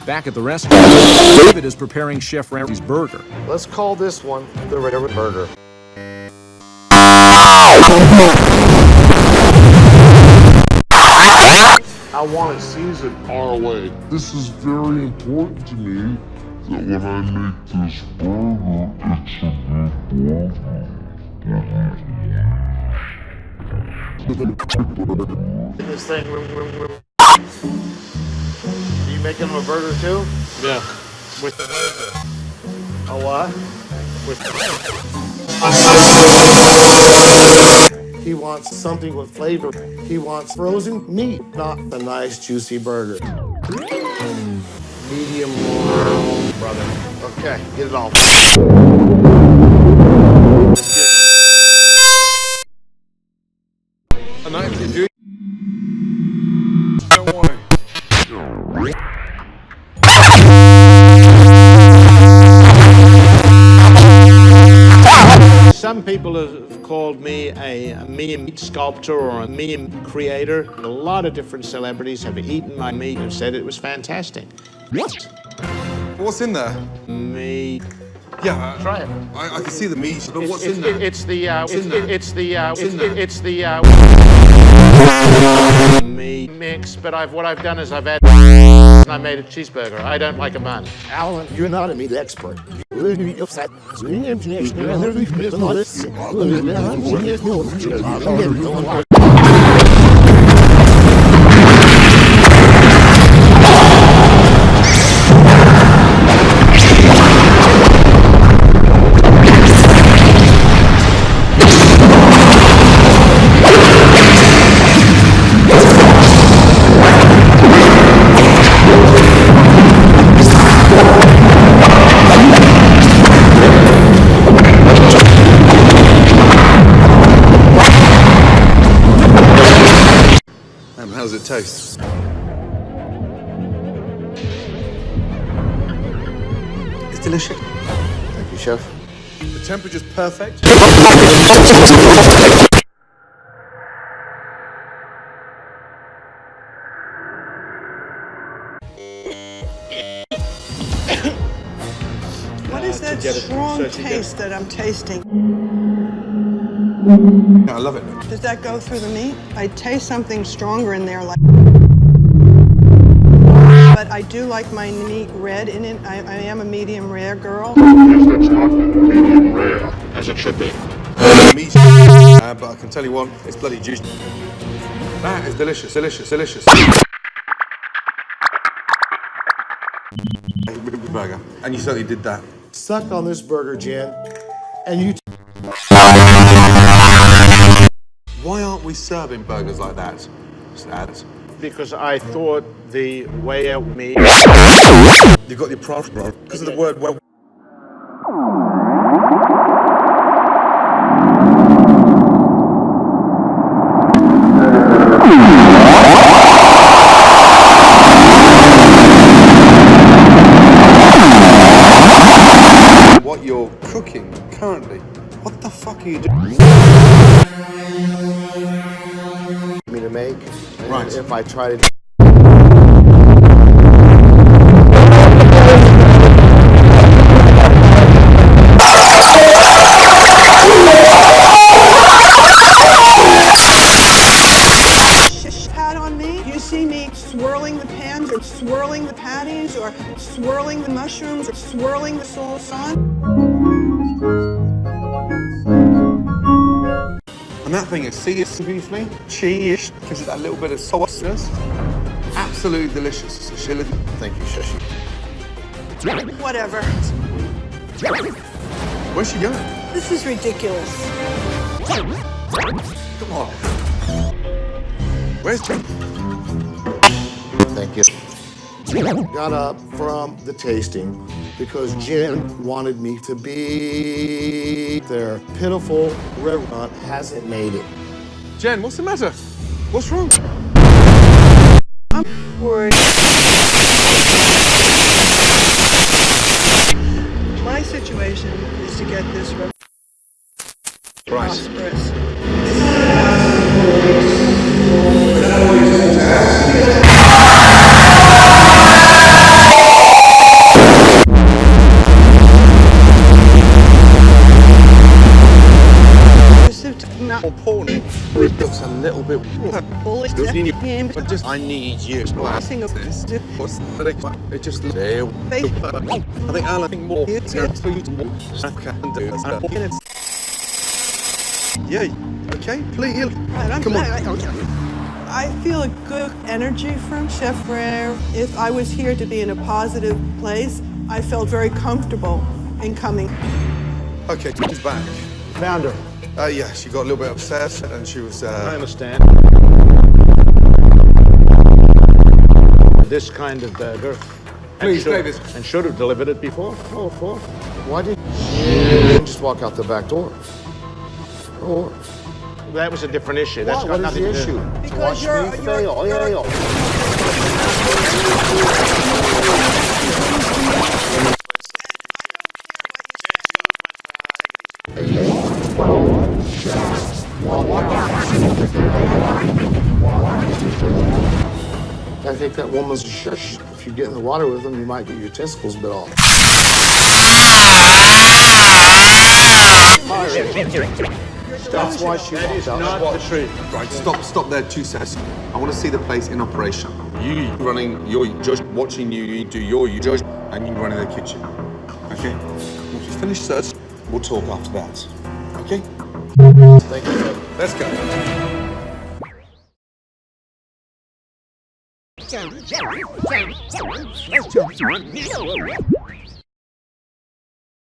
Back at the restaurant, David is preparing Chef Ramsey's burger. Let's call this one the regular burger. I want it seasoned our way. This is very important to me, that when I make this burger, it's a good burger. This thing. You making him a burger too? Yeah. With the a what? With he wants something with flavor. He wants frozen meat, not a nice juicy burger. Medium well, brother. Okay, get it all. And I can do. Don't worry. Some people have called me a meme sculptor or a meme creator. A lot of different celebrities have eaten my meat and said it was fantastic. What? What's in there? Meat. Yeah. Try it. I can see the meat, but what's in there? It's the meat mix. But what I've done is I've added and I made a cheeseburger. I don't like a bun. Alan, you're not a meat expert. How does it taste? It's delicious. Thank you, Chef. The temperature's perfect. What is that strong taste that I'm tasting? I love it. Does that go through the meat? I taste something stronger in there, like. But I do like my meat red in it. I am a medium rare girl. Yes, that's not medium rare, as it should be. Meat, but I can tell you what, it's bloody juicy. That is delicious, delicious, delicious. Burger, and you certainly did that. Suck on this burger, Jen, and you. Why aren't we serving burgers like that? Just add. Because I thought the way out me. You got your prof, bro. Because of the word well. What you're cooking currently. What the fuck are you doing? Me to make. Right. If I try to. Pat on me. You see me swirling the pans or swirling the patties or swirling the mushrooms or swirling the sauce. And that thing is seasoned beautifully, cheese, gives it that little bit of sauciness. Absolutely delicious. Thank you, Shashi. Whatever. Where's she going? This is ridiculous. Come on. Where's she? Thank you. Got up from the tasting because Jen wanted me to be there. Pitiful restaurant hasn't made it. Jen, what's the matter? What's wrong? I'm worried. My situation is to get this prosperous. But just, I need you. Sing of this. It just there. I think I'll think more. It's for you to walk. I can do it. Yeah. Okay. Please. Come on. I feel a good energy from Chef Rare. If I was here to be in a positive place, I felt very comfortable in coming. Okay, she's back. Found her. Yeah, she got a little bit upset and she was. I understand. This kind of burger. Please, David. And should have delivered it before. Oh, for. Why did you just walk out the back door? Oh. That was a different issue. That's What got is nothing the to do. issue? Because Watch me fail. I think that woman's a shush. If you get in the water with them, you might get your testicles bit off. That's why she walked out. Not the truth. Right, stop there 2 seconds. I want to see the place in operation. You running your, just watching you do your judge, and you running the kitchen. Okay? Once you finish search, we'll talk after that. Okay? Thank you. Let's go.